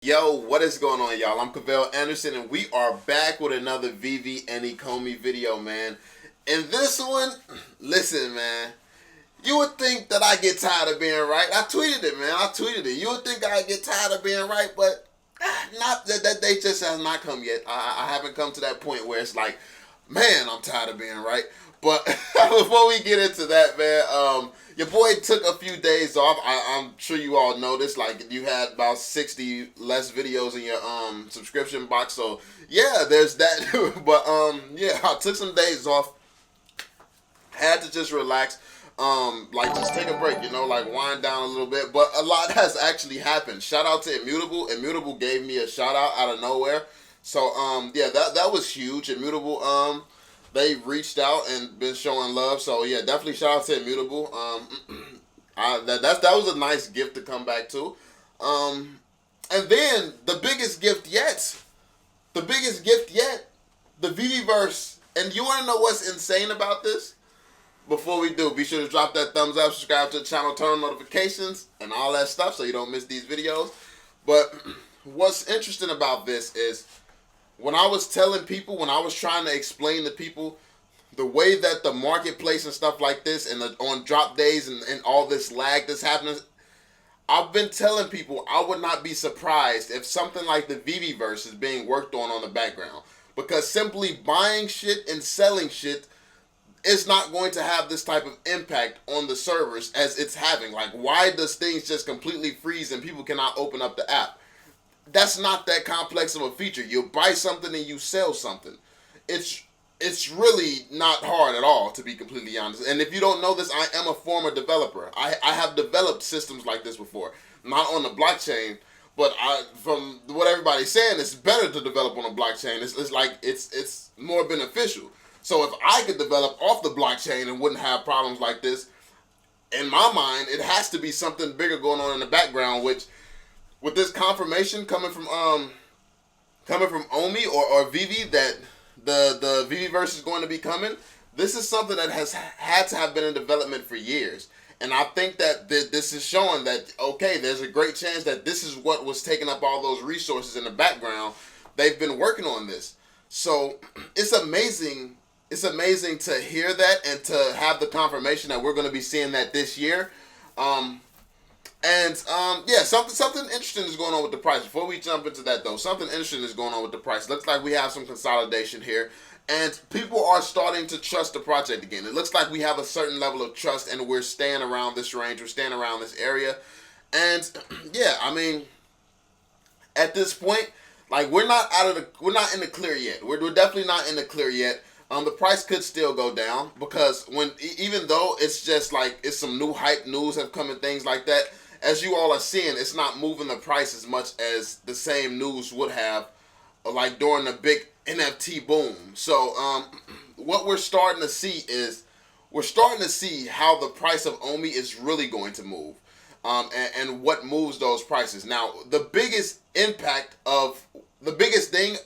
Yo, what is going on, y'all? I'm Cavell Anderson, and we are back with another Veve and Ecomi video, man. And this one, listen, man, you would think that I get tired of being right. I tweeted it, man. I tweeted it. You would think I get tired of being right, but not that day just has not come yet. I haven't come to that point where it's like, man, I'm tired of being right. But before we get into that, man, your boy took a few days off. I'm sure you all noticed, like, you had about 60 less videos in your subscription box. So yeah, there's that. But yeah, I took some days off. Had to just relax. Like, just take a break, you know, like wind down a little bit. But a lot has actually happened. Shout out to Immutable. Immutable gave me a shout out of nowhere. So yeah, that was huge. Immutable they reached out and been showing love. So yeah, definitely shout out to Immutable. That was a nice gift to come back to. And then the biggest gift yet, the Veveverse. And you want to know what's insane about this? Before we do, be sure to drop that thumbs up, subscribe to the channel, turn on notifications, and all that stuff so you don't miss these videos. But what's interesting about this is when I was telling people, when I was trying to explain to people the way that the marketplace and stuff like this and on drop days and all this lag that's happening, I've been telling people I would not be surprised if something like the Veveverse is being worked on the background. Because simply buying shit and selling shit is not going to have this type of impact on the servers as it's having. Like, why does things just completely freeze and people cannot open up the app? That's not that complex of a feature. You buy something and you sell something. It's really not hard at all, to be completely honest. And if you don't know this, I am a former developer. I have developed systems like this before. Not on the blockchain, but from what everybody's saying, it's better to develop on a blockchain. It's like it's more beneficial. So if I could develop off the blockchain and wouldn't have problems like this, in my mind, it has to be something bigger going on in the background, which with this confirmation coming from Omi or Veve that the Veveverse is going to be coming, this is something that has had to have been in development for years. And I think that this is showing that, okay, there's a great chance that this is what was taking up all those resources in the background. They've been working on this. So it's amazing. It's amazing to hear that and to have the confirmation that we're going to be seeing that this year. Yeah, something interesting is going on with the price. Before we jump into that, though, something interesting is going on with the price. Looks like we have some consolidation here, and people are starting to trust the project again. It looks like we have a certain level of trust, and we're staying around this range. We're staying around this area, and yeah, I mean, at this point, like, we're not in the clear yet. We're definitely not in the clear yet. The price could still go down because even though it's just like it's some new hype news have come and things like that, as you all are seeing, it's not moving the price as much as the same news would have, like during the big NFT boom. So what we're starting to see is how the price of Omi is really going to move, and what moves those prices. Now, the biggest thing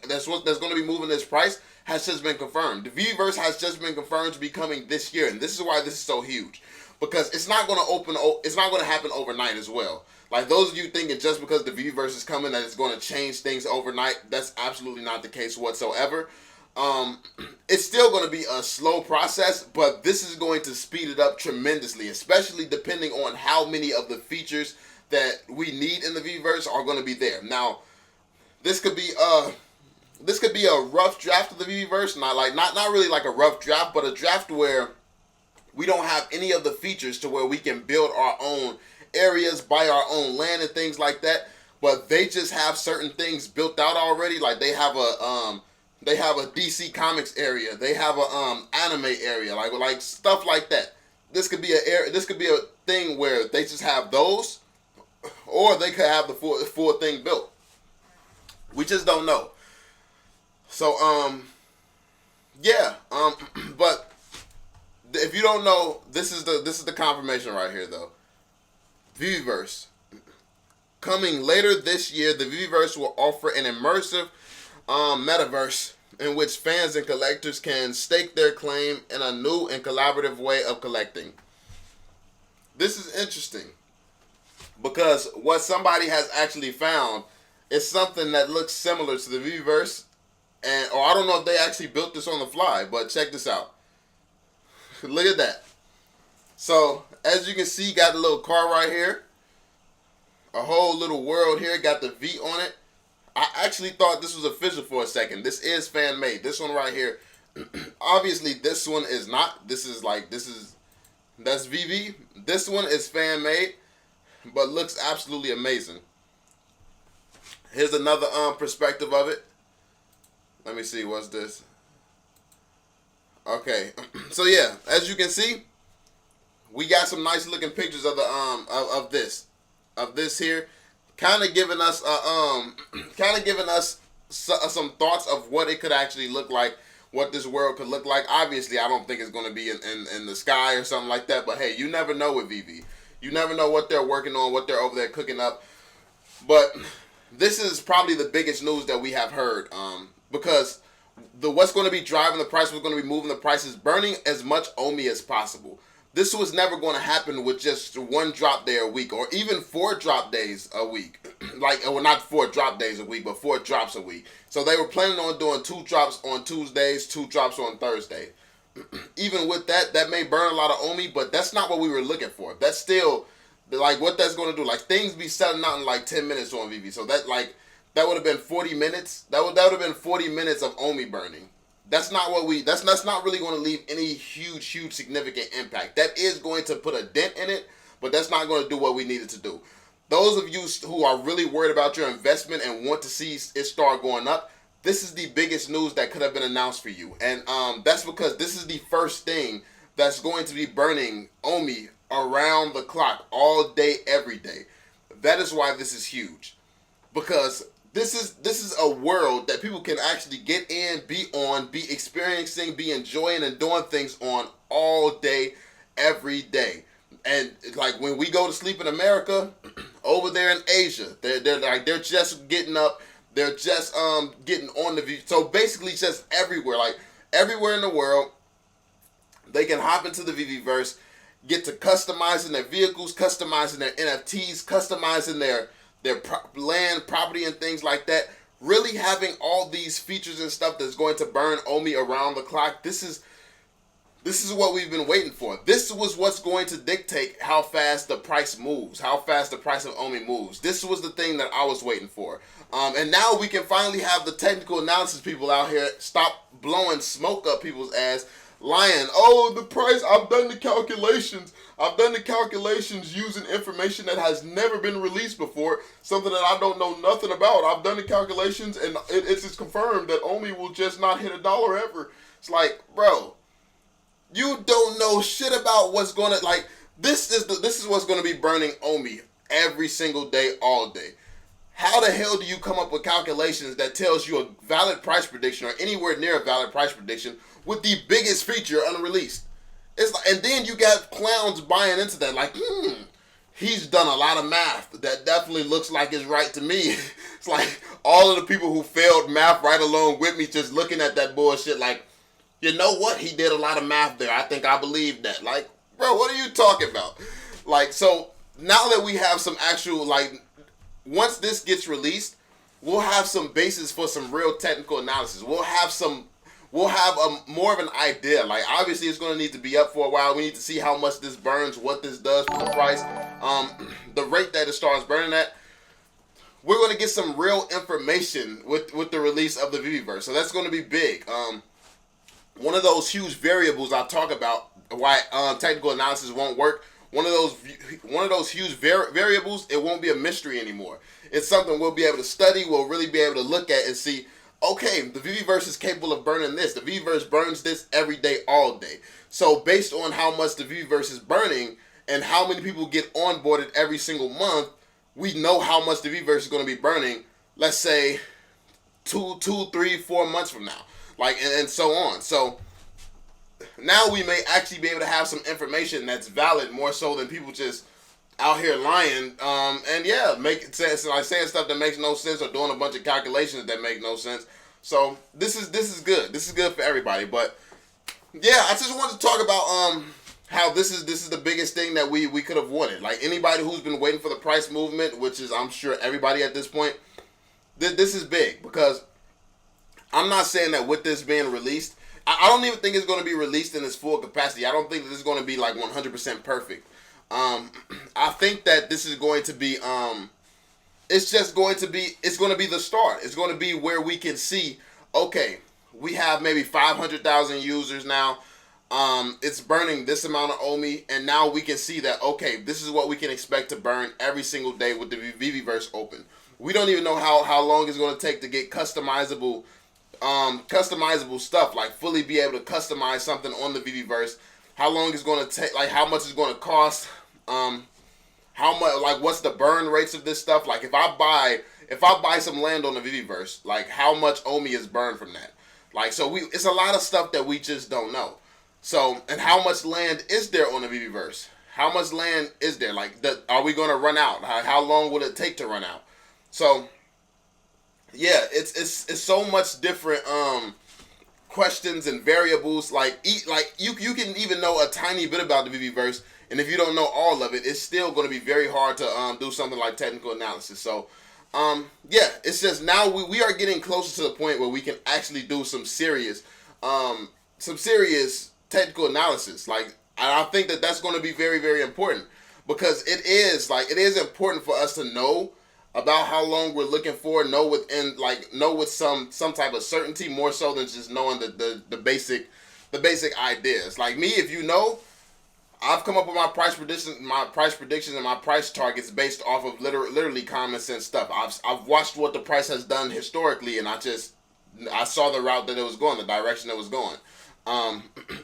that's going to be moving this price has just been confirmed. The Veveverse has just been confirmed to be coming this year, and this is why this is so huge, because it's not going to happen overnight as well. Like, those of you thinking just because the Veveverse is coming that it's going to change things overnight, that's absolutely not the case whatsoever. It's still going to be a slow process, but this is going to speed it up tremendously, especially depending on how many of the features that we need in the Veveverse are going to be there. Now, this could be a rough draft of the Veveverse, not really like a rough draft, but a draft where we don't have any of the features to where we can build our own areas, buy our own land and things like that. But they just have certain things built out already. Like, they have a DC Comics area, they have a anime area, like stuff like that. This could be a thing where they just have those, or they could have the full thing built. We just don't know. So yeah, but if you don't know, this is the confirmation right here, though. Veveverse coming later this year. The Veveverse will offer an immersive metaverse in which fans and collectors can stake their claim in a new and collaborative way of collecting. This is interesting because what somebody has actually found It's something that looks similar to the Veveverse, and or I don't know if they actually built this on the fly, but check this out. Look at that. So as you can see, got a little car right here, a whole little world here, got the V on it. I actually thought this was official for a second. This is fan made. This one right here, obviously this one is not. That's VV. This one is fan made, but looks absolutely amazing. Here's another perspective of it. Let me see, what's this? Okay, so yeah, as you can see, we got some nice looking pictures of the of this here, kind of giving us some thoughts of what it could actually look like, what this world could look like. Obviously, I don't think it's going to be in the sky or something like that, but hey, you never know with VV. You never know what they're working on, what they're over there cooking up. But this is probably the biggest news that we have heard, because what's going to be driving the price, what's going to be moving the price is burning as much Omi as possible. This was never going to happen with just one drop day a week, or even 4 drop days a week. Well, not 4 drop days a week, but 4 drops a week. So they were planning on doing 2 drops on Tuesdays, 2 drops on Thursday. Even with that, that may burn a lot of Omi, but that's not what we were looking for. That's still, like, what that's going to do. Like, things be selling out in like 10 minutes on VV. So that would have been 40 minutes. That would have been 40 minutes of Omi burning. That's not what that's not really going to leave any huge significant impact. That is going to put a dent in it, but that's not going to do what we needed to do. Those of you who are really worried about your investment and want to see it start going up, this is the biggest news that could have been announced for you. And that's because this is the first thing that's going to be burning Omi around the clock, all day, every day. That is why this is huge. Because this is a world that people can actually get in, be on, be experiencing, be enjoying and doing things on all day, every day. And like when we go to sleep in America, over there in Asia, they're just getting up, they're just getting on the view. So basically just everywhere, like everywhere in the world, they can hop into the Veveverse, get to customizing their vehicles, customizing their NFTs, customizing their land, property, and things like that. Really having all these features and stuff that's going to burn Omi around the clock. This is what we've been waiting for. This was what's going to dictate how fast the price moves, how fast the price of Omi moves. This was the thing that I was waiting for. And now we can finally have the technical analysis people out here stop blowing smoke up people's ass, lying. Oh, the price, I've done the calculations. I've done the calculations using information that has never been released before, something that I don't know nothing about. I've done the calculations, and it's just confirmed that Omi will just not hit $1 ever. It's like, bro, you don't know shit about what's going to, like, this is what's going to be burning Omi every single day, all day. How the hell do you come up with calculations that tells you a valid price prediction or anywhere near a valid price prediction with the biggest feature unreleased? It's like, and then you got clowns buying into that, like, he's done a lot of math. That definitely looks like it's right to me. It's like all of the people who failed math right along with me just looking at that bullshit like, you know what? He did a lot of math there. I think I believe that. Like, bro, what are you talking about? Like, so now that we have some actual, like, once this gets released, we'll have some basis for some real technical analysis. We'll have more of an idea. Like, obviously it's going to need to be up for a while. We need to see how much this burns, what this does for the price, the rate that it starts burning at. We're going to get some real information with the release of the Veveverse. So that's going to be big. One of those huge variables I talk about why technical analysis won't work. One of those huge variables, it won't be a mystery anymore. It's something we'll be able to study. We'll really be able to look at and see, okay, the Veveverse is capable of burning this. The Veveverse burns this every day, all day. So based on how much the Veveverse is burning and how many people get onboarded every single month, we know how much the Veveverse is going to be burning, let's say 2, 3, 4 months from now. Like, and so on. So now we may actually be able to have some information that's valid more so than people just out here lying, and yeah, saying stuff that makes no sense or doing a bunch of calculations that make no sense. So this is good. This is good for everybody. But yeah, I just wanted to talk about how this is the biggest thing that we could have wanted. Like, anybody who's been waiting for the price movement, which is I'm sure everybody at this point, this is big because I'm not saying that with this being released, I don't even think it's going to be released in its full capacity. I don't think that this is going to be like 100% perfect. I think that this is going to be, it's going to be the start. It's going to be where we can see, okay, we have maybe 500,000 users now. It's burning this amount of Omi, and now we can see that, okay, this is what we can expect to burn every single day with the Veveverse open. We don't even know how long it's going to take to get customizable stuff, like fully be able to customize something on the Veveverse. How long it's going to take, like how much it's going to cost, how much, like what's the burn rates of this stuff. Like if I buy some land on the Veveverse, like how much Omi is burned from that. Like, so it's a lot of stuff that we just don't know. So, and how much land is there on the Veveverse? How much land is there? Like, are we going to run out? How long will it take to run out? So, yeah, it's so much different questions and variables. Like you can even know a tiny bit about the Veveverse, and if you don't know all of it, it's still going to be very hard to do something like technical analysis. So, yeah, it's just now we are getting closer to the point where we can actually do some serious technical analysis. Like, I think that that's going to be very, very important, because it is important for us to know about how long we're looking for, know with some type of certainty, more so than just knowing the basic ideas. Like me, if you know, I've come up with my price predictions and my price targets based off of literally common sense stuff. I've watched what the price has done historically, and I saw the route that it was going, the direction it was going.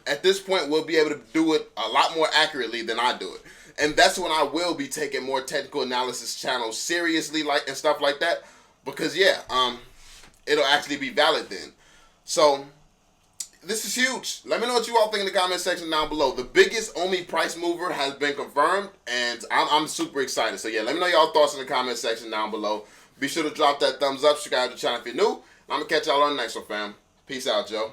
At this point, we'll be able to do it a lot more accurately than I do it. And that's when I will be taking more technical analysis channels seriously, and stuff like that. Because it'll actually be valid then. So this is huge. Let me know what you all think in the comment section down below. The biggest Omi price mover has been confirmed, and I'm super excited. So yeah, let me know y'all thoughts in the comment section down below. Be sure to drop that thumbs up, subscribe to the channel if you're new. I'm gonna catch y'all on the next one, fam. Peace out, Joe.